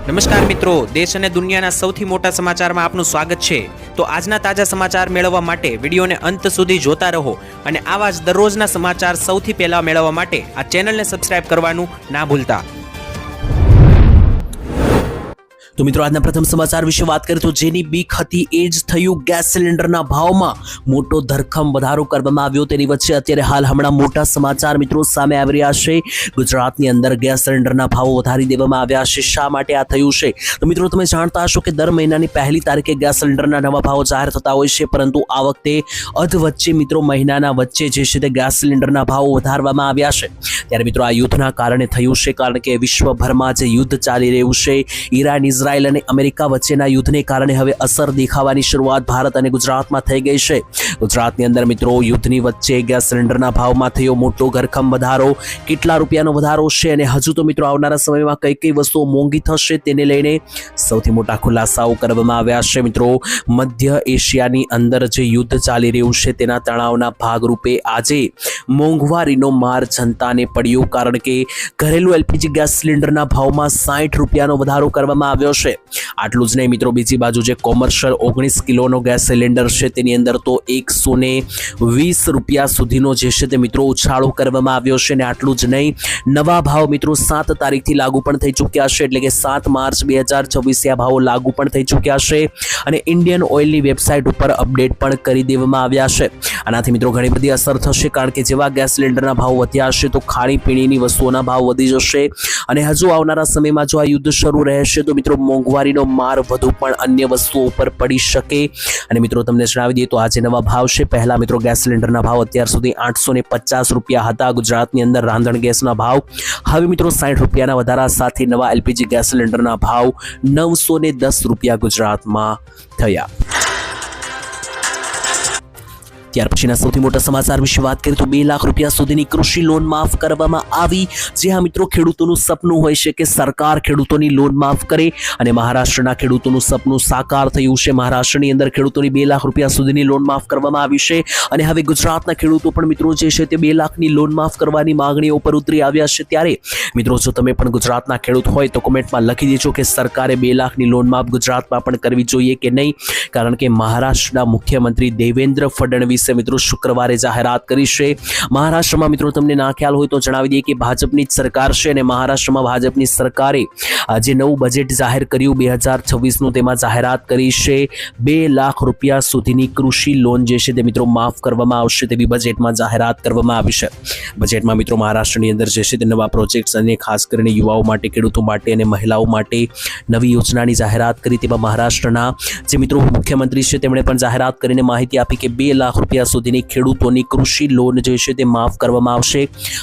નમસ્કાર મિત્રો, દેશ અને દુનિયાના સૌથી મોટા સમાચારમાં આપનું સ્વાગત છે। તો આજના તાજા સમાચાર મેળવવા માટે વિડીયોને અંત સુધી જોતા રહો અને આવા જ દરરોજના સમાચાર સૌથી પહેલા મેળવવા માટે આ ચેનલને સબસ્ક્રાઇબ કરવાનું ના ભૂલતા। तो मित्रों आज प्रथम समाचार विषय बात करें तो जेनी बीक हती ए ज थयुं गैस सिलेंडरना भावमां मोटो धरखम वधारो करवामां आव्यो। तेनी वच्चे अत्यारे हाल हमणां मोटा समाचार मित्रों सामे आवी रह्या छे। गुजरातनी अंदर गैस सिलेंडरना भाव वधारी देवामां आव्या छे। शा माटे आ थयुं छे? तो मित्रों तमे जाणता हशो के दर महीनानी पहली तारीखे गैस सिलेंडरना नवा भाव जाहेर थता होय छे, परंतु आ वखते अध वच्चे मित्रों महीनाना वच्चे जे छे ते गैस सिलेंडरना भाव वधारवामां आव्या छे। त्यारे मित्रों आ युद्धना कारणे थयुं छे, कारण के विश्वभरमां जे युद्ध चाली रह्युं छे, ईरान इजरायल અને અમેરિકા વચ્ચેના યુદ્ધને કારણે હવે અસર દેખાવાની શરૂઆત ભારત અને ગુજરાતમાં થઈ ગઈ છે। ગુજરાતની અંદર મિત્રો યુદ્ધની વચ્ચે ગેસ સિલિન્ડરના ભાવમાં થયો મોટો ઘરખમ વધારો। કેટલા રૂપિયાનો વધારો છે અને હજુ તો મિત્રો આવનારા સમયમાં કઈ કઈ વસ્તુઓ મોંઘી થશે તેને લઈને સૌથી મોટા ખુલાસાઓ કરવામાં આવ્યા છે। મિત્રો મધ્ય એશિયાની અંદર જે યુદ્ધ ચાલી રહ્યું છે તેના તણાવના ભાગરૂપે આજે મોંઘવારીનો માર જનતાને પડ્યો, કારણ કે ઘરેલું એલપીજી ગેસ સિલિન્ડરના ભાવમાં 60 રૂપિયાનો વધારો કરવામાં આવ્યો છે। આટલું જ નહીં મિત્રો, બીજી બાજુ જે કોમર્શિયલ 19 કિલોનો ગેસ સિલિન્ડર છે તેની અંદર તો 120 રૂપિયા સુધીનો જે છે તે મિત્રો ઉછાળો કરવામાં આવ્યો છે। અને આટલું જ નહીં, નવા ભાવ મિત્રો 7 તારીખથી લાગુ પણ થઈ ચૂક્યા છે, એટલે કે 7 માર્ચ 2024 આ ભાવો લાગુ પણ થઈ ચૂક્યા છે અને ઇન્ડિયન ઓઇલની વેબસાઇટ ઉપર અપડેટ પણ કરી દેવામાં આવ્યા છે। આનાથી મિત્રો ઘણી બધી અસર થશે, કારણ કે જેવા ગેસ સિલિન્ડરના ભાવ વધ્યા હશે તો ખાણીપીણીની વસ્તુઓના ભાવ વધી જશે અને હજુ આવનારા સમયમાં જો આ યુદ્ધ શરૂ રહેશે તો મિત્રો મોંઘવારીનો માર વધુ પણ અન્ય વસ્તુઓ ઉપર પડી શકે। અને મિત્રો તમને જણાવી દઈએ તો આજે નવા ભાવ છે। પહેલા મિત્રો ગેસ સિલિન્ડરના ભાવ અત્યાર સુધી 850 રૂપિયા હતા ગુજરાતની અંદર રાંધણ ગેસના ભાવ, હવે મિત્રો 60 રૂપિયાના વધારા સાથે નવા એલપીજી ગેસ સિલિન્ડરના ભાવ 910 રૂપિયા ગુજરાતમાં થયા। ત્યાર પછીના સૌથી મોટા સમાચાર વિશે વાત કરીએ તો 2 લાખ રૂપિયા સુધીની કૃષિ લોન માફ કરવામાં આવી। જે હા મિત્રો ખેડૂતોનું સપનું હોય છે કે સરકાર ખેડૂતોની લોન માફ કરે અને મહારાષ્ટ્રના ખેડૂતોનું સપનું સાકાર થયું છે। મહારાષ્ટ્રની અંદર ખેડૂતોની 2 લાખ રૂપિયા સુધીની લોન માફ કરવામાં આવી છે અને હવે ગુજરાતના ખેડૂતો પણ મિત્રો જે છે તે 2 લાખની લોન માફ કરવાની માંગણીઓ પર ઉતરી આવ્યા છે। ત્યારે મિત્રો જો તમે પણ ગુજરાતના ખેડૂત હોય તો કોમેન્ટમાં લખી દેજો કે સરકારે 2 લાખની લોન માફ ગુજરાતમાં પણ કરવી જોઈએ કે નહીં, કારણ કે મહારાષ્ટ્રના મુખ્યમંત્રી દેવેન્દ્ર ફડણવીસ મિત્રો શુક્રવારે જાહેરાત કરી છે। મહારાષ્ટ્રમાં મિત્રો તમને ના ખ્યાલ હોય તો જણાવી દઈએ કે ભાજપની જ સરકાર છે અને મહારાષ્ટ્રમાં ભાજપની સરકારે જે નવું બજેટ જાહેર કર્યું 2026નું, તેમાં જાહેરાત કરી છે 2 લાખ રૂપિયા સુધીની કૃષિ લોન જે છે તે મિત્રો માફ કરવામાં આવશે તેવી બજેટમાં જાહેરાત કરવામાં આવી છે। બજેટમાં મિત્રો મહારાષ્ટ્રની અંદર જે છે તે નવા પ્રોજેક્ટ્સ અને ખાસ કરીને યુવાઓ માટે, ખેડૂતો માટે અને મહિલાઓ માટે નવી યોજનાની જાહેરાત કરી। તેમાં મહારાષ્ટ્રના જે મિત્રો મુખ્યમંત્રી છે તેમણે પણ જાહેરાત કરીને માહિતી આપી કે 2 લાખ રૂપિયા સુધીની ખેડૂતોની કૃષિ લોન જે છે તે માફ કરવામાં આવશે।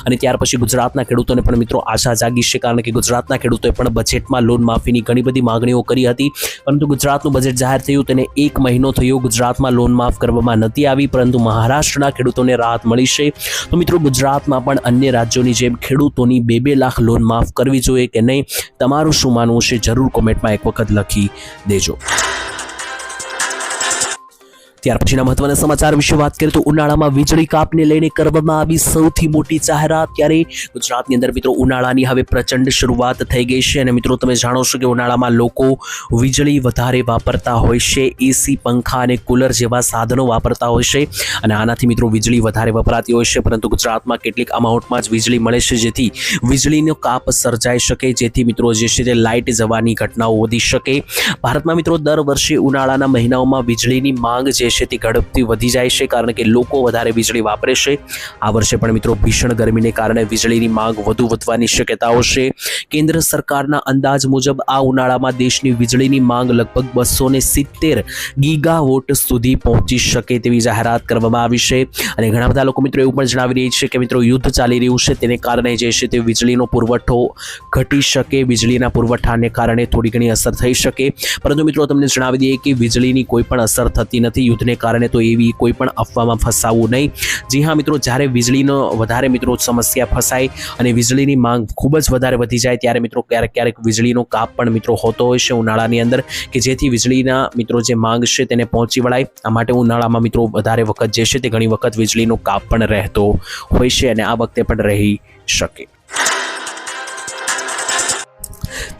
અને ત્યાર પછી ગુજરાતના ખેડૂતોને પણ મિત્રો આશા જાગી છે, કારણ કે ગુજરાતના ખેડૂતોએ પણ બજેટમાં લોન માફીની ઘણી બધી માંગણીઓ કરી હતી, પરંતુ ગુજરાતનું બજેટ જાહેર થયું તેને 1 મહિનો થયો, ગુજરાતમાં લોન માફ કરવામાં નથી આવી, પરંતુ મહારાષ્ટ્રના ખેડૂતોને રાહત મળી છે। તો મિત્રો ગુજરાતમાં પણ અન્ય રાજ્યોની જેમ ખેડૂતોની 2 લાખ લોન માફ કરવી જોઈએ કે નહીં, તમારું શું માનવું છે જરૂર કોમેન્ટમાં એક વખત લખી દેજો। ત્યાર પછીના મહત્વના સમાચાર વિશે વાત કરીએ તો ઉનાળામાં વીજળી કાપને લઈને કરવામાં આવી સૌથી મોટી જાહેરાત। ત્યારે ગુજરાતની અંદર મિત્રો ઉનાળાની હવે પ્રચંડ શરૂઆત થઈ ગઈ છે અને મિત્રો તમે જાણો છો કે ઉનાળામાં લોકો વીજળી વધારે વાપરતા હોય છે, એસી, પંખા અને કુલર જેવા સાધનો વાપરતા હોય છે અને આનાથી મિત્રો વીજળી વધારે વપરાતી હોય છે, પરંતુ ગુજરાતમાં કેટલીક અમાઉન્ટમાં જ વીજળી મળે છે, જેથી વીજળીનો કાપ સર્જાઈ શકે, જેથી મિત્રો જે છે તે લાઇટ જવાની ઘટનાઓ વધી શકે। ભારતમાં મિત્રો દર વર્ષે ઉનાળાના મહિનાઓમાં વીજળીની માંગ જે છે તે ઝડપથી વધી જાય છે, કારણ કે લોકો વધારે વીજળી વાપરે છે। આ વર્ષે પણ મિત્રો ભીષણ ગરમીને કારણે વીજળીની માંગ વધુ વધવાની શક્યતાઓ છે। કેન્દ્ર સરકારના અંદાજ મુજબ આ ઉનાળામાં દેશની વીજળીની માંગ લગભગ 270 ગીગાવોટ સુધી પહોંચી શકે તેવી જાહેરાત કરવામાં આવી છે। અને ઘણા બધા લોકો મિત્રો એવું પણ જણાવી રહ્યા છે કે મિત્રો યુદ્ધ ચાલી રહ્યું છે તેને કારણે જે છે તે વીજળીનો પુરવઠો ઘટી શકે, વીજળીના પુરવઠાને કારણે થોડી ઘણી અસર થઈ શકે, પરંતુ મિત્રો તમને જણાવી દઈએ કે વીજળીની કોઈ પણ અસર થતી નથી યુદ્ધને કારણે, તો એવી કોઈ પણ અફવામાં ફસાવવું નહીં। જી હા મિત્રો, જ્યારે વીજળીનો વધારે મિત્રો સમસ્યા ફસાય અને વીજળીની માંગ ખૂબ જ વધારે વધી જાય ત્યારે મિત્રો ક્યારેક વીજળીનો કાપ પણ મિત્રો હોતો હોય છે ઉનાળાની અંદર, કે જેથી વીજળીના મિત્રો જે માંગ છે તેને પહોંચી વળાય। આ માટે ઉનાળામાં મિત્રો વધારે વખત જે છે તે ઘણી વખત વીજળીનો કાપ પણ રહેતો હોય છે અને આ વખતે પણ રહી શકે।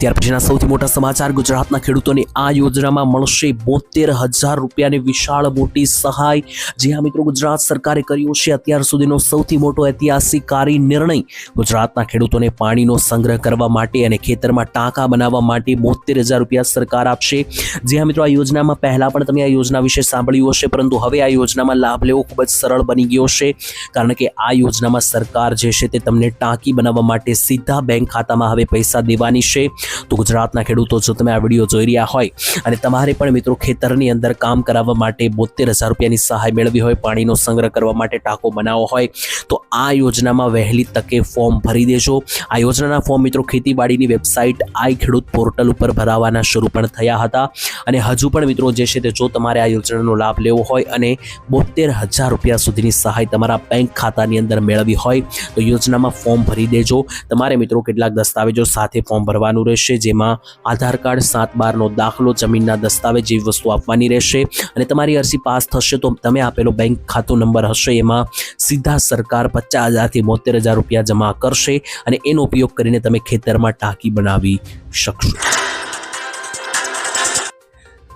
ત્યાર પછીના સૌથી મોટા સમાચાર, ગુજરાતના ખેડૂતોને આ યોજનામાં મળશે 72,000 રૂપિયાની વિશાળ મોટી સહાય. જી હા મિત્રો, ગુજરાત સરકારે કર્યો છે અત્યાર સુધીનો સૌથી મોટો ઐતિહાસિકકારી નિર્ણય. ગુજરાતના ખેડૂતોને પાણીનો સંગ્રહ કરવા માટે અને ખેતરમાં ટાંકા બનાવવા માટે 72,000 રૂપિયા સરકાર આપશે. જી હા મિત્રો, આ યોજનામાં પહેલા પણ તમે આ યોજના વિશે સાંભળ્યું હશે, પરંતુ હવે આ યોજનામાં લાભ લેવો ખૂબ જ સરળ બની ગયો છે, કારણ કે આ યોજનામાં સરકાર જે છે તે તમને ટાંકી બનાવવા માટે સીધા બેંક ખાતામાં હવે પૈસા દેવાની છે. તો ગુજરાતના ખેડૂતો, જો તમે આ વિડીયો જોઈ રહ્યા હોય અને તમારે પણ મિત્રો ખેતરની અંદર કામ કરાવવા માટે 72,000 રૂપિયાની સહાય મેળવી હોય, પાણીનો સંગ્રહ કરવા માટે ટાંકો બનાવવો હોય, તો આ યોજનામાં વહેલી તકે ફોર્મ ભરી દેજો. આ યોજનાના ફોર્મ મિત્રો ખેતીવાડીની વેબસાઇટ આઈ ખેડૂત પોર્ટલ ઉપર ભરાવાના શરૂ પણ થયા હતા, અને હજુ પણ મિત્રો જે છે તે જો તમારે આ યોજનાનો લાભ લેવો હોય અને 72,000 રૂપિયા સુધીની સહાય તમારા બેંક ખાતાની અંદર મેળવી હોય તો યોજનામાં ફોર્મ ભરી દેજો. તમારે મિત્રો કેટલાક દસ્તાવેજો સાથે ફોર્મ ભરવાનું રહેશે, જેમાં આધાર કાર્ડ, 7/12નો દાખલો, જમીનના દસ્તાવેજ જેવી વસ્તુ આપવાની રહેશે, અને તમારી અરજી પાસ થશે તો તમે આપેલો બેંક ખાતું નંબર હશે એમાં સીધા સરકાર 50,000થી 72,000 રૂપિયા જમા કરશે, અને એનો ઉપયોગ કરીને તમે ખેતરમાં ટાંકી બનાવી શકશો.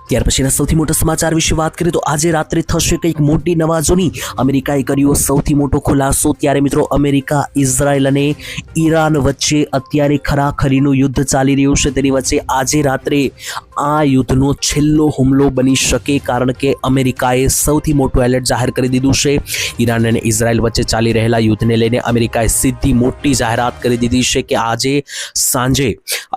ત્યાર પછીના સૌથી મોટા સમાચાર વિશે વાત કરીએ તો આજે રાત્રે થશે કંઈક મોટી નવાજોની. અમેરિકાએ કર્યો સૌથી મોટો ખુલાસો. ત્યારે મિત્રો અમેરિકા, ઇઝરાયલ અને ઈરાન વચ્ચે અત્યારે ખરાખરીનું યુદ્ધ ચાલી રહ્યું છે. તેની વચ્ચે આજે રાત્રે આ યુદ્ધનો છેલ્લો હુમલો બની શકે, કારણ કે અમેરિકાએ સૌથી મોટું એલર્ટ જાહેર કરી દીધું છે. ઈરાન અને ઇઝરાયલ વચ્ચે ચાલી રહેલા યુદ્ધને લઈને અમેરિકાએ સીધી મોટી જાહેરાત કરી દીધી છે કે આજે સાંજે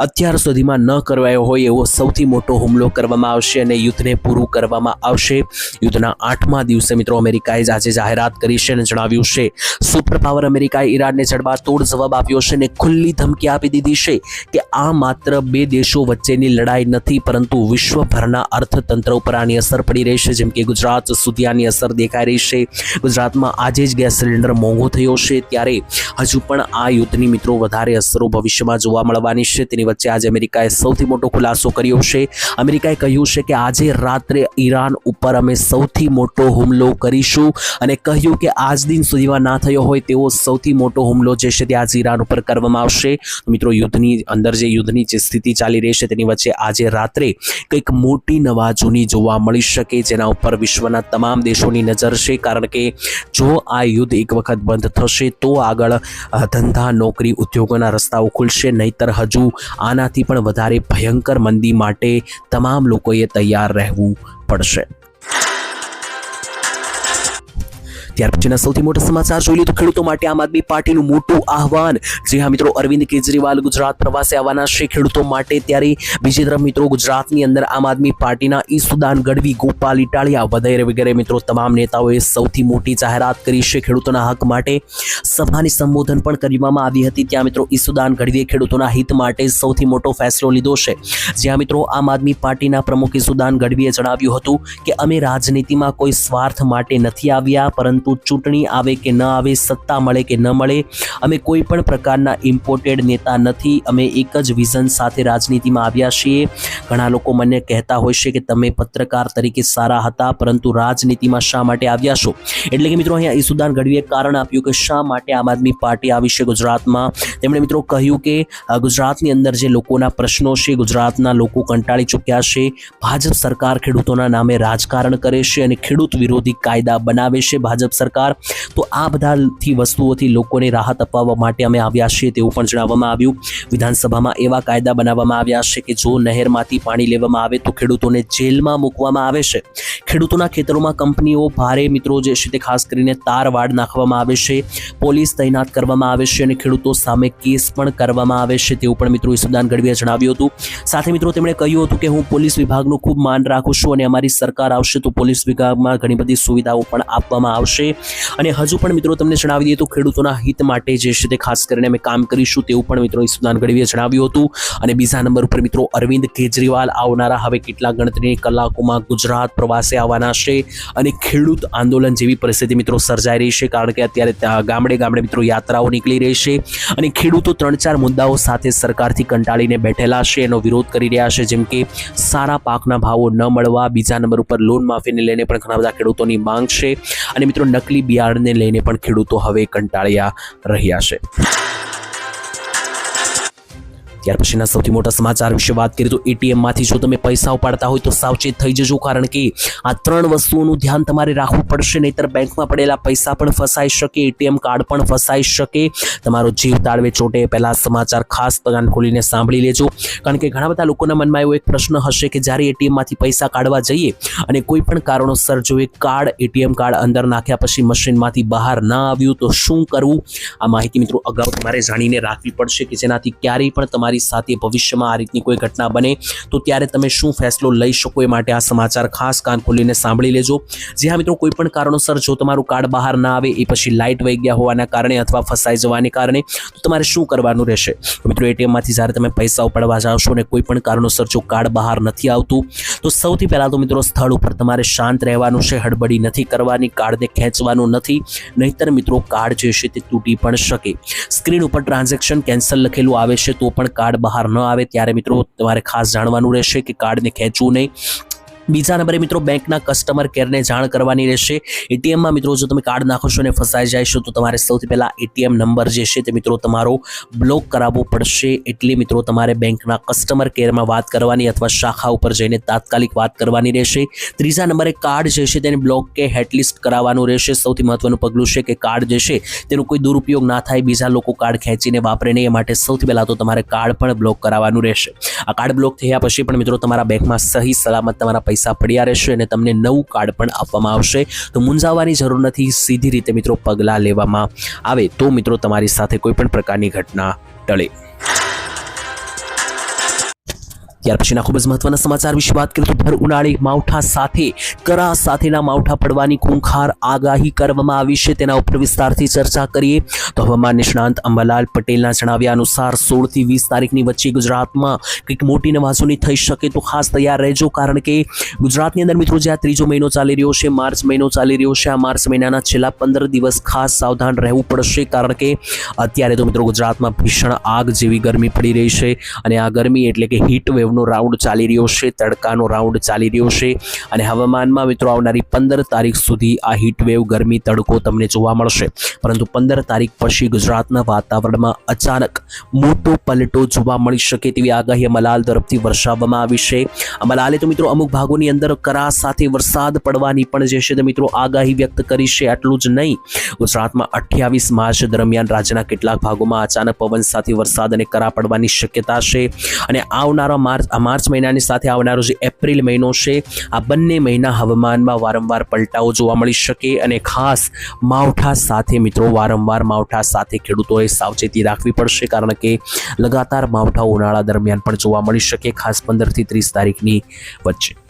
અત્યાર સુધીમાં ન કરવાયો હોય એવો સૌથી મોટો હુમલો કરવામાં આવશે અને યુદ્ધને પૂરું કરવામાં આવશે. યુદ્ધના 8મા દિવસે મિત્રો અમેરિકાએ જ આજે જાહેરાત કરી છે અને જણાવ્યું છે સુપર પાવર અમેરિકાએ ઈરાનને જડબાતોડ જવાબ આપ્યો છે અને ખુલ્લી ધમકી આપી દીધી છે કે આ માત્ર બે દેશો વચ્ચેની લડાઈ નથી, પરંતુ વિશ્વભરના અર્થતંત્ર ઉપર આની અસર પડી રહી છે. જેમ કે ગુજરાત સુધી આની અસર દેખાઈ રહી છે. ગુજરાતમાં આજે જ ગેસ સિલિન્ડર મોંઘો થયો છે, ત્યારે હજુ પણ આ યુદ્ધની મિત્રો વધારે અસરો ભવિષ્યમાં જોવા મળવાની છે. તેની વચ્ચે આજે અમેરિકાએ સૌથી મોટો ખુલાસો કર્યો છે. અમેરિકાએ કહ્યું છે કે આજે રાત્રે ઈરાન ઉપર અમે સૌથી મોટો હુમલો કરીશું, અને કહ્યું કે આજ દિન સુધીમાં ના થયો હોય તેવો સૌથી મોટો હુમલો જે છે તે આજે ઈરાન ઉપર કરવામાં આવશે. મિત્રો યુદ્ધની અંદર જે યુદ્ધની જે સ્થિતિ ચાલી રહી છે તેની વચ્ચે આજે રાત્રે કંઈક મોટી નવાજૂની જોવા મળી શકે, જેના ઉપર વિશ્વના તમામ દેશોની નજર છે, કારણ કે જો આ યુદ્ધ એક વખત બંધ થશે તો આગળ ધંધા, નોકરી, ઉદ્યોગોના રસ્તાઓ ખુલશે, નહીતર હજુ આનાથી પણ વધારે ભયંકર મંદી માટે તમામ લોકોએ તૈયાર રહેવું પડશે. ત્યાર પછીના સૌથી મોટા સમાચાર જોઈ લો તો ખેડૂતો માટે આમ આદમી પાર્ટીનું મોટું આહવાન. જી હા મિત્રો, અરવિંદ કેજરીવાલ ગુજરાત પ્રવાસે આવવાના છે ખેડૂતો માટે. ત્યારે બીજી તરફ મિત્રો ગુજરાતની અંદર આમ આદમી પાર્ટીના ઈસુદાન ગઢવી, ગોપાલ ઇટાલિયા વગેરે મિત્રો તમામ નેતાઓએ સૌથી મોટી જાહેરાત કરી છે ખેડૂતોના હક માટે. સભાની સંબોધન પણ કરવામાં આવી હતી. ત્યાં મિત્રો ઈસુદાન ગઢવીએ ખેડૂતોના હિત માટે સૌથી મોટો ફેસલો લીધો છે. જ્યાં મિત્રો આમ આદમી પાર્ટીના પ્રમુખ ઈસુદાન ગઢવીએ જણાવ્યું હતું કે અમે રાજનીતિમાં કોઈ સ્વાર્થ માટે નથી આવ્યા, પરંતુ ચૂંટણી આવે કે ન આવે, સત્તા મળે કે ન મળે, અમે કોઈ પણ પ્રકારના ઇમ્પોર્ટેડ નેતા નથી. અમે એક જ વિઝન સાથે રાજનીતિમાં આવ્યા છીએ. ઘણા લોકો મને કહેતા હોય છે કે તમે પત્રકાર તરીકે સારા હતા, પરંતુ રાજનીતિમાં શા માટે આવ્યા છો? એટલે કે મિત્રો અહીંયા ઈસુદાન ગઢવીએ કારણ આપ્યું કે શા માટે આમ આદમી પાર્ટી આવી છે ગુજરાતમાં. તેમણે મિત્રો કહ્યું કે ગુજરાતની અંદર જે લોકોના પ્રશ્નો છે, ગુજરાતના લોકો કંટાળી ચૂક્યા છે. ભાજપ સરકાર ખેડૂતોના નામે રાજકારણ કરે છે અને ખેડૂત વિરોધી કાયદા બનાવે છે ભાજપ સરકાર. તો આ બધાથી વસ્તુઓથી લોકોને રાહત અપાવવા માટે અમે આવ્યા છીએ તેવું પણ જણાવવામાં આવ્યું. વિધાનસભામાં એવા કાયદા બનાવવામાં આવ્યા છે કે જો નહેરમાંથી પાણી લેવામાં આવે તો ખેડૂતોને જેલમાં મૂકવામાં આવે છે. ખેડૂતોના ખેતરોમાં કંપનીઓ ભારે મિત્રો જે છે તે ખાસ કરીને તાર વાડ નાખવામાં આવે છે, પોલીસ તૈનાત કરવામાં આવે છે અને ખેડૂતો સામે કેસ પણ કરવામાં આવે છે તેવું પણ મિત્રો ઈસુદાન ગઢવીએ જણાવ્યું હતું. સાથે મિત્રો તેમણે કહ્યું હતું કે હું પોલીસ વિભાગનું ખૂબ માન રાખું છું અને અમારી સરકાર આવશે તો પોલીસ વિભાગમાં ઘણી બધી સુવિધાઓ પણ આપવામાં આવશે. અને હજુ પણ મિત્રો તમને જણાવી દઈએ તો ખેડૂતોના હિત માટે જે છે તે ખાસ કરીને અમે કામ કરીશું તેવું પણ મિત્રો ઈસુદાન ગઢવીએ જણાવ્યું હતું. અને બીજા નંબર ઉપર મિત્રો અરવિંદ કેજરીવાલ આવનારા હવે કેટલા ગણતરીની કલાકોમાં ગુજરાત પ્રવાસે આવવાના છે, અને ખેડૂત આંદોલન જેવી પરિસ્થિતિ મિત્રો સર્જાઈ રહી છે, કારણ કે અત્યારે ગામડે ગામડે મિત્રો યાત્રાઓ નીકળી રહી છે અને ખેડૂતો 3-4 મુદ્દાઓ સાથે સરકારથી કંટાળીને બેઠેલા છે, એનો વિરોધ કરી રહ્યા છે. જેમ કે સારા પાકના ભાવો ન મળવા, બીજા નંબર ઉપર લોન માફીને લઈને પણ ઘણા બધા ખેડૂતોની માંગ છે, અને મિત્રો નકલી બિયારણને લઈને પણ ખેડૂતો હવે કંટાળ્યા રહ્યા છે. ત્યાર પછીના સૌથી મોટા સમાચાર વિશે વાત કરીએ તો એટીએમમાંથી જો તમે પૈસા ઉપાડતા હોય તો સાવચેત થઈ જજો, કારણ કે આ 3 વસ્તુઓનું ધ્યાન તમારે રાખવું પડશે, નહીંતર બેંકમાં પડેલા પૈસા પણ ફસાઈ શકે, એટીએમ કાર્ડ પણ ફસાઈ શકે, તમારો જીવ તાળવે ચોટે. પહેલા સમાચાર ખાસ કાન ખોલીને સાંભળી લેજો, કારણ કે ઘણા બધા લોકોના મનમાં એવો એક પ્રશ્ન હશે કે જ્યારે એટીએમમાંથી પૈસા કાઢવા જઈએ અને કોઈ પણ કારણોસર જો એ કાર્ડ એટીએમ કાર્ડ અંદર નાખ્યા પછી મશીનમાંથી બહાર ના આવ્યું તો શું કરવું. આ માહિતી મિત્રો અગાઉ તમારે જાણીને રાખવી પડશે કે જેનાથી ક્યારેય પણ તમારી સાથે ભવિષ્યમાં આ રીતની કોઈ ઘટના બને તો ત્યારે તમે શું ફેસલો લઈ શકો. એ માટે આ સમાચાર ખાસ કાન ખોલીને સાંભળી લેજો. જી હા મિત્રો, કોઈ પણ કારણોસર જો તમારું કાર્ડ બહાર ના આવે, એ પછી લાઇટ વહી ગયા હોવાના કારણે અથવા ફસાઈ જવાને કારણે, તો તમારે શું કરવાનું રહેશે. તો મિત્રો એટીએમમાંથી જ્યારે તમે પૈસા ઉપાડવા જાવશો અને કોઈ પણ કારણોસર જો કાર્ડ બહાર નથી આવતું તો સૌથી પહેલાં તો મિત્રો સ્થળ ઉપર તમારે શાંત રહેવાનું છે, હડબડી નથી કરવાની, કાર્ડને ખેંચવાનું નથી, નહીંતર મિત્રો કાર્ડ જે છે તે તૂટી પણ શકે. સ્ક્રીન ઉપર ટ્રાન્ઝેક્શન કેન્સલ લખેલું આવે છે તો પણ કાર્ડ બહાર ન આવે ત્યારે મિત્રો તમારે ખાસ જાણવાનું રહેશે કે કાર્ડને ખેંચવું નહીં. બીજા નંબરે મિત્રો બેંકના કસ્ટમર કેરને જાણ કરવાની રહેશે. એટીએમમાં મિત્રો જો તમે કાર્ડ નાખો છો અને ફસાઈ જાય છો તો તમારે સૌથી પહેલાં એટીએમ નંબર જે છે તે મિત્રો તમારો બ્લોક કરાવવો પડશે. એટલે મિત્રો તમારે બેંકના કસ્ટમર કેરમાં વાત કરવાની અથવા શાખા ઉપર જઈને તાત્કાલિક વાત કરવાની રહેશે. ત્રીજા નંબરે કાર્ડ જે છે તેને બ્લોક કે હેટલિસ્ટ કરાવવાનું રહેશે. સૌથી મહત્વનું પગલું છે કે કાર્ડ જે છે તેનો કોઈ દુરુપયોગ ના થાય, બીજા લોકો કાર્ડ ખેંચીને વાપરે નહીં, એ માટે સૌથી પહેલાં તો તમારે કાર્ડ પણ બ્લોક કરાવવાનું રહેશે. આ કાર્ડ બ્લોક થયા પછી પણ મિત્રો તમારા બેંકમાં સહી સલામત તમારા પૈસા પડ્યા રહેશે અને તમને નવું કાર્ડ પણ આપવામાં આવશે. તો મૂંઝાવાની જરૂર નથી, સીધી રીતે મિત્રો પગલાં લેવામાં આવે તો મિત્રો તમારી સાથે કોઈ પણ પ્રકારની ઘટના ટળે. ત્યાર પછીના ખૂબ જ મહત્વના સમાચાર વિશે વાત કરીએ તો ભર ઉનાળે માવઠા સાથે કરા સાથેના માવઠા પડવાની ખૂંખાર આગાહી કરવામાં આવી છે. તેના ઉપર વિસ્તારથી ચર્ચા કરીએ તો હવામાન નિષ્ણાંત અંબાલાલ પટેલના જણાવ્યા અનુસાર 16 થી 20 તારીખની વચ્ચે ગુજરાતમાં કંઈક મોટી નવાજોની થઈ શકે, તો ખાસ તૈયાર રહેજો, કારણ કે ગુજરાતની અંદર મિત્રો જે આ ત્રીજો મહિનો ચાલી રહ્યો છે, માર્ચ મહિનો ચાલી રહ્યો છે, આ માર્ચ મહિનાના છેલ્લા 15 દિવસ ખાસ સાવધાન રહેવું પડશે, કારણ કે અત્યારે તો મિત્રો ગુજરાતમાં ભીષણ આગ જેવી ગરમી પડી રહી છે અને આ ગરમી એટલે કે હીટ વેવ નો રાઉન્ડ ચાલી રહ્યો છે, તડકાનો રાઉન્ડ ચાલી રહ્યો છે અને હવામાનમાં મિત્રો આવનારી 15 તારીખ સુધી આ હીટ વેવ ગરમી તડકો તમને જોવા મળશે. પરંતુ 15 તારીખ પછી ગુજરાતના વાતાવરણમાં અચાનક મોટો પલટો જોવા મળી શકે તેવી આગાહી અંબાલાલ તરફથી દર્શાવવામાં આવી છે. અંબાલાલે તો મિત્રો અમુક ભાગોની અંદર કરા સાથે વરસાદ પડવાની પણ જે છે તે મિત્રો આગાહી વ્યક્ત કરી છે. આટલું જ નહીં, ગુજરાતમાં 28 માર્ચ દરમિયાન રાજ્યના કેટલાક ભાગોમાં અચાનક પવન સાથે વરસાદ અને કરા પડવાની શક્યતા છે અને આવનારા માર્ચ મહિનાની સાથે આવનારો જે એપ્રિલ મહિનો છે, આ બંને મહિના હવામાનમાં વારંવાર પલટાઓ જોવા મળી શકે અને ખાસ માવઠા સાથે મિત્રો વારંવાર માવઠા સાથે ખેડૂતોએ સાવચેતી રાખવી પડશે, કારણ કે લગાતાર માવઠા ઉનાળા દરમિયાન પણ જોવા મળી શકે, ખાસ 15 થી 30 તારીખની વચ્ચે.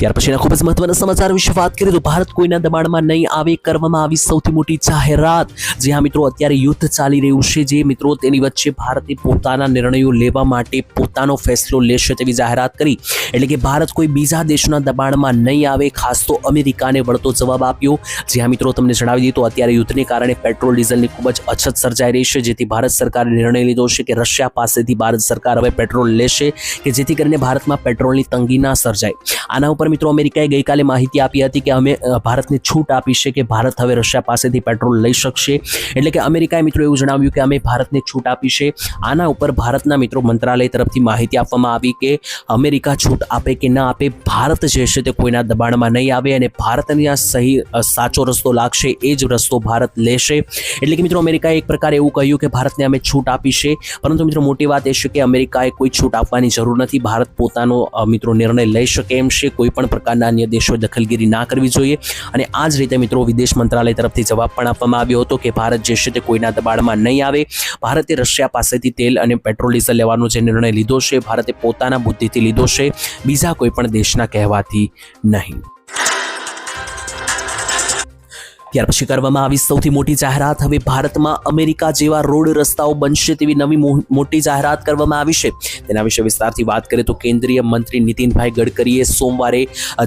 ત્યાર પછીના ખૂબ જ મહત્વના સમાચાર વિશે વાત કરીએ તો ભારત કોઈના દબાણમાં નહીં આવે, કરવામાં આવી સૌથી મોટી જાહેરાત. જે હા મિત્રો અત્યારે યુદ્ધ ચાલી રહ્યું છે, જે મિત્રો તેની વચ્ચે ભારતે પોતાના નિર્ણયો લેવા માટે પોતાનો ફેસલો લેશે તેવી જાહેરાત કરી. એટલે કે ભારત કોઈ બીજા દેશના દબાણમાં નહીં આવે, ખાસ તો અમેરિકાને વળતો જવાબ આપ્યો. જે હા મિત્રો તમને જણાવી દઈએ તો અત્યારે યુદ્ધને કારણે પેટ્રોલ ડીઝલની ખૂબ જ અછત સર્જાઈ રહી છે, જેથી ભારત સરકારે નિર્ણય લીધો છે કે રશિયા પાસેથી ભારત સરકાર હવે પેટ્રોલ લેશે કે જેથી કરીને ભારતમાં પેટ્રોલની તંગી ના સર્જાય. આના ઉપર મિત્રો અમેરિકાએ ગઈકાલે માહિતી આપી હતી કે અમે ભારતને છૂટ આપી છે કે ભારત હવે રશિયા પાસેથી પેટ્રોલ લઈ શકશે. એટલે કે અમેરિકાએ મિત્રો એવું જણાવ્યું કે અમે ભારતને છૂટ આપી છે. આના ઉપર ભારતના મિત્રો મંત્રાલય તરફથી માહિતી આપવામાં આવી કે અમેરિકા છૂટ આપે કે ના આપે, ભારત જે છે તે કોઈના દબાણમાં નહીં આવે અને ભારતને આ સહી સાચો રસ્તો લાગશે એ જ રસ્તો ભારત લેશે. એટલે કે મિત્રો અમેરિકાએ એક પ્રકારે એવું કહ્યું કે ભારતને અમે છૂટ આપી છે, પરંતુ મિત્રો મોટી વાત એ છે કે અમેરિકાએ કોઈ છૂટ આપવાની જરૂર નથી. ભારત પોતાનો મિત્રો નિર્ણય લઈ શકે એમ છે, કોઈ પણ પ્રકારના અન્ય દેશોએ દખલગીરી ના કરવી જોઈએ. અને આ જ રીતે મિત્રો વિદેશ મંત્રાલય તરફથી જવાબ પણ આપવામાં આવ્યો હતો કે ભારત જે છે તે કોઈના દબાણમાં નહીં આવે. ભારતે રશિયા પાસેથી તેલ અને પેટ્રોલ ડીઝલ લેવાનો જે નિર્ણય લીધો છે, ભારતે પોતાના બુદ્ધિથી લીધો છે, બીજા કોઈ પણ દેશના કહેવાથી નહીં. ત્યાર પછી કરવામાં આવી સૌથી મોટી જાહેરાત. હવે ભારતમાં અમેરિકા જેવા રોડ રસ્તાઓ બનશે તેવી નવી મોટી જાહેરાત કરવામાં આવી છે. તેના વિશે વિસ્તારથી વાત કરીએ તો કેન્દ્રીય મંત્રી નીતિનભાઈ ગડકરીએ સોમવારે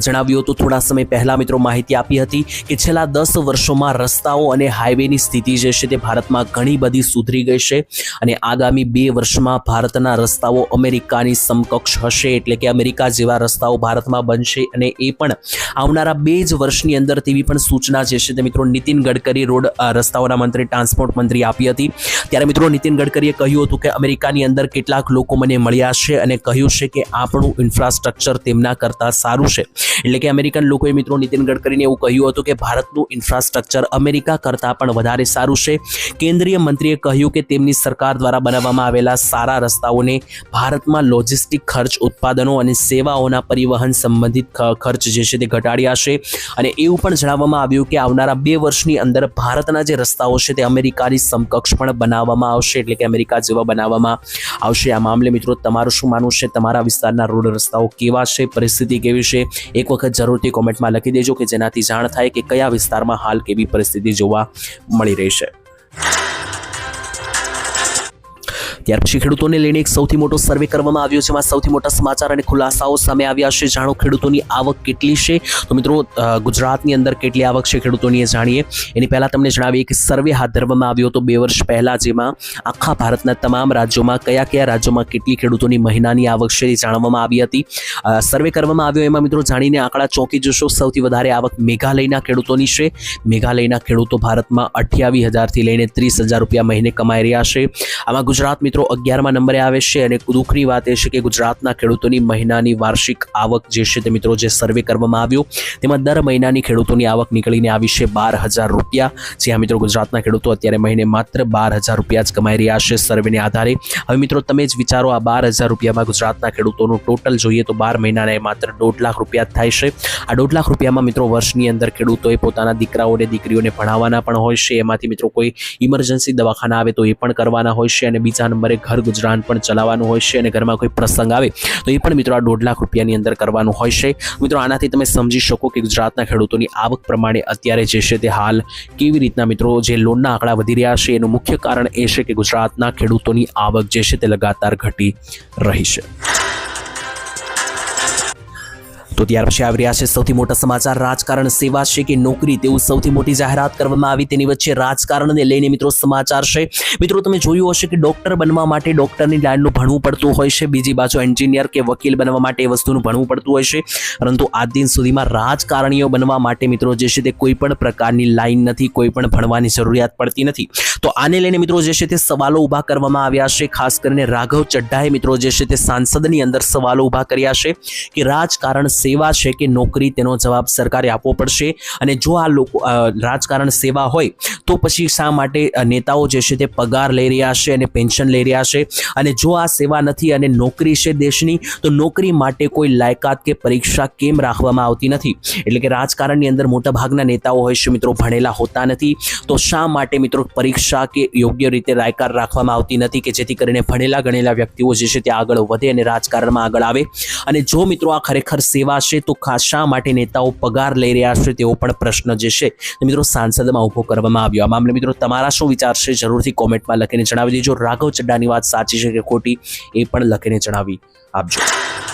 જણાવ્યું હતું, થોડા સમય પહેલા મિત્રો માહિતી આપી હતી કે છેલ્લા 10 વર્ષોમાં રસ્તાઓ અને હાઈવેની સ્થિતિ જે છે તે ભારતમાં ઘણી બધી સુધરી ગઈ છે અને આગામી 2 વર્ષમાં ભારતના રસ્તાઓ અમેરિકાની સમકક્ષ હશે. એટલે કે અમેરિકા જેવા રસ્તાઓ ભારતમાં બનશે અને એ પણ આવનારા 2 જ વર્ષની અંદર તેવી પણ સૂચના જે છે તે મિત્રો નીતિન ગડકરી રોડ રસ્તાઓના મંત્રી ટ્રાન્સપોર્ટ મંત્રી આપી હતી। ત્યારે મિત્રો નીતિન ગડકરીએ કહ્યું હતું કે અમેરિકાની અંદર કેટલાક લોકો મને મળ્યા છે અને કહ્યું છે કે આપણું ઇન્ફ્રાસ્ટ્રક્ચર તેમના કરતાં સારું છે। એટલે કે અમેરિકન લોકોએ મિત્રો નીતિન ગડકરીને એવું કહ્યું હતું કે ભારતનું ઇન્ફ્રાસ્ટ્રક્ચર અમેરિકા કરતાં પણ વધારે સારું છે। કેન્દ્રીય મંત્રીએ કહ્યું કે તેમની સરકાર દ્વારા બનાવવામાં આવેલા સારા રસ્તાઓને ભારતમાં લોજિસ્ટિક ખર્ચ, ઉત્પાદનો અને સેવાઓના પરિવહન સંબંધિત ખર્ચ જે છે તે ઘટાડ્યા છે। અને એવું પણ જણાવવામાં આવ્યું કે આવનારા 2 વર્ષની અંદર ભારતના જે રસ્તાઓ છે તે અમેરિકાની સમકક્ષ પણ બનાવવામાં આવશે, એટલે કે અમેરિકા જેવા બનાવવામાં આવશે। આ મામલે મિત્રો તમારું શું માનવું છે? તમારા વિસ્તારના રોડ રસ્તાઓ કેવા છે? પરિસ્થિતિ કેવી છે? એક વખત જરૂરથી કોમેન્ટમાં લખી દેજો કે જેનાથી જાણ થાય કે કયા વિસ્તારમાં હાલ કેવી પરિસ્થિતિ જોવા મળી રહી છે। ત્યાર પછી ખેડૂતોને લઈને એક સૌથી મોટો સર્વે કરવામાં આવ્યો છે, જેમાં સૌથી મોટા સમાચાર અને ખુલાસાઓ સામે આવ્યા છે। જાણો ખેડૂતોની આવક કેટલી છે। તો મિત્રો ગુજરાતની અંદર કેટલી આવક છે ખેડૂતોની એ જાણીએ એની પહેલાં તમને જણાવીએ કે સર્વે હાથ ધરવામાં આવ્યો હતો 2 વર્ષ પહેલાં, જેમાં આખા ભારતના તમામ રાજ્યોમાં કયા રાજ્યોમાં કેટલી ખેડૂતોની મહિનાની આવક છે એ જાણવામાં આવી હતી। સર્વે કરવામાં આવ્યો એમાં મિત્રો જાણીને આંકડા ચોંકી જશો। સૌથી વધારે આવક મેઘાલયના ખેડૂતોની છે। મેઘાલયના ખેડૂતો ભારતમાં 28,000થી લઈને 30,000 રૂપિયા મહિને કમાઈ રહ્યા છે। આમાં ગુજરાત મિત્રો 11મા નંબરે આવે છે। અને દુઃખની વાત એ છે કે ગુજરાતના ખેડૂતોની મહિનાની વાર્ષિક આવક જે છે તે મિત્રો જે સર્વે કરવામાં આવ્યો તેમાં દર મહિનાની ખેડૂતોની આવક નીકળીને આવી છે 12,000 રૂપિયા। જ્યાં મિત્રો ગુજરાતના ખેડૂતો અત્યારે મહિને માત્ર 12,000 રૂપિયા જ કમાઈ રહ્યા છે સર્વેને આધારે। હવે મિત્રો તમે જ વિચારો, આ 12,000 રૂપિયામાં ગુજરાતના ખેડૂતોનું ટોટલ જોઈએ તો 12 મહિનાના એ માત્ર 1.5 લાખ રૂપિયા જ થાય છે। આ 1.5 લાખ રૂપિયામાં મિત્રો વર્ષની અંદર ખેડૂતોએ પોતાના દીકરાઓને દીકરીઓને ભણાવવાના પણ હોય છે। એમાંથી મિત્રો કોઈ ઇમરજન્સી દવાખાના આવે તો એ પણ કરવાના હોય છે। અને બીજા નંબરે ઘર ગુજરાન પણ ચલાવવાનું હોય છે। અને ઘરમાં કોઈ પ્રસંગ આવે તો એ પણ મિત્રો આ 1.5 લાખ રૂપિયાની અંદર કરવાનું હોય છે। મિત્રો આનાથી તમે સમજી શકો કે ગુજરાતના ખેડૂતોની આવક પ્રમાણે અત્યારે જે છે તે હાલ કેવી રીતના મિત્રો જે લોનના આંકડા વધી રહ્યા છે એનું મુખ્ય કારણ એ છે કે ગુજરાતના ખેડૂતોની આવક જે છે તે લગાતાર ઘટી રહી છે। તો ત્યાર પછી આવી રહ્યા છે સૌથી મોટા સમાચાર। રાજકારણ સેવા છે કે નોકરી, તેવું સૌથી મોટી જાહેરાત કરવામાં આવી। તેની વચ્ચે રાજકારણને લઈને મિત્રો સમાચાર છે। મિત્રો તમે જોયું હશે કે ડોક્ટર બનવા માટે ડોક્ટરની લાઈનનું ભણવું પડતું હોય છે, બીજી બાજુ એન્જિનિયર કે વકીલ બનવા માટે એ વસ્તુનું ભણવું પડતું હોય છે, પરંતુ આજ દિન સુધીમાં રાજકારણીઓ બનવા માટે મિત્રો જે છે તે કોઈ પણ પ્રકારની લાઈન નથી, કોઈ પણ ભણવાની જરૂરિયાત પડતી નથી। તો આને લઈને મિત્રો જે છે તે સવાલો ઊભા કરવામાં આવ્યા છે। ખાસ કરીને રાઘવ ચડ્ઢાએ મિત્રો જે છે તે સાંસદની અંદર સવાલો ઊભા કર્યા છે કે રાજકારણ સેવા છે કે નોકરી, તેનો જવાબ સરકારે આપવો પડશે। અને જો આ લોકો રાજકારણ સેવા હોય તો પછી શા માટે નેતાઓ જે છે તે પગાર લઈ રહ્યા છે અને પેન્શન લઈ રહ્યા છે? અને જો આ સેવા નથી અને નોકરી છે દેશની, તો નોકરી માટે કોઈ લાયકાત કે પરીક્ષા કેમ રાખવામાં આવતી નથી? એટલે કે રાજકારણની અંદર મોટાભાગના નેતાઓ હોય છે મિત્રો ભણેલા હોતા નથી, તો શા માટે મિત્રો પરીક્ષા કે યોગ્ય રીતે લાયકાત રાખવામાં આવતી નથી કે જેથી કરીને ભણેલા ગણેલા વ્યક્તિઓ જે છે તે આગળ વધે અને રાજકારણમાં આગળ આવે? અને જો મિત્રો આ ખરેખર સેવા છે તો શા માટે નેતાઓ પગાર લઈ રહ્યા છે તેવો પણ પ્રશ્ન જે છે મિત્રો સાંસદમાં ઉભો કરવામાં આવ્યો। આ મામલે મિત્રો તમારા શું વિચાર છે જરૂરથી કોમેન્ટમાં લખીને જણાવી દેજો। રાઘવ ચડ્ઢાની વાત સાચી છે કે ખોટી એ પણ લખીને જણાવી આપજો।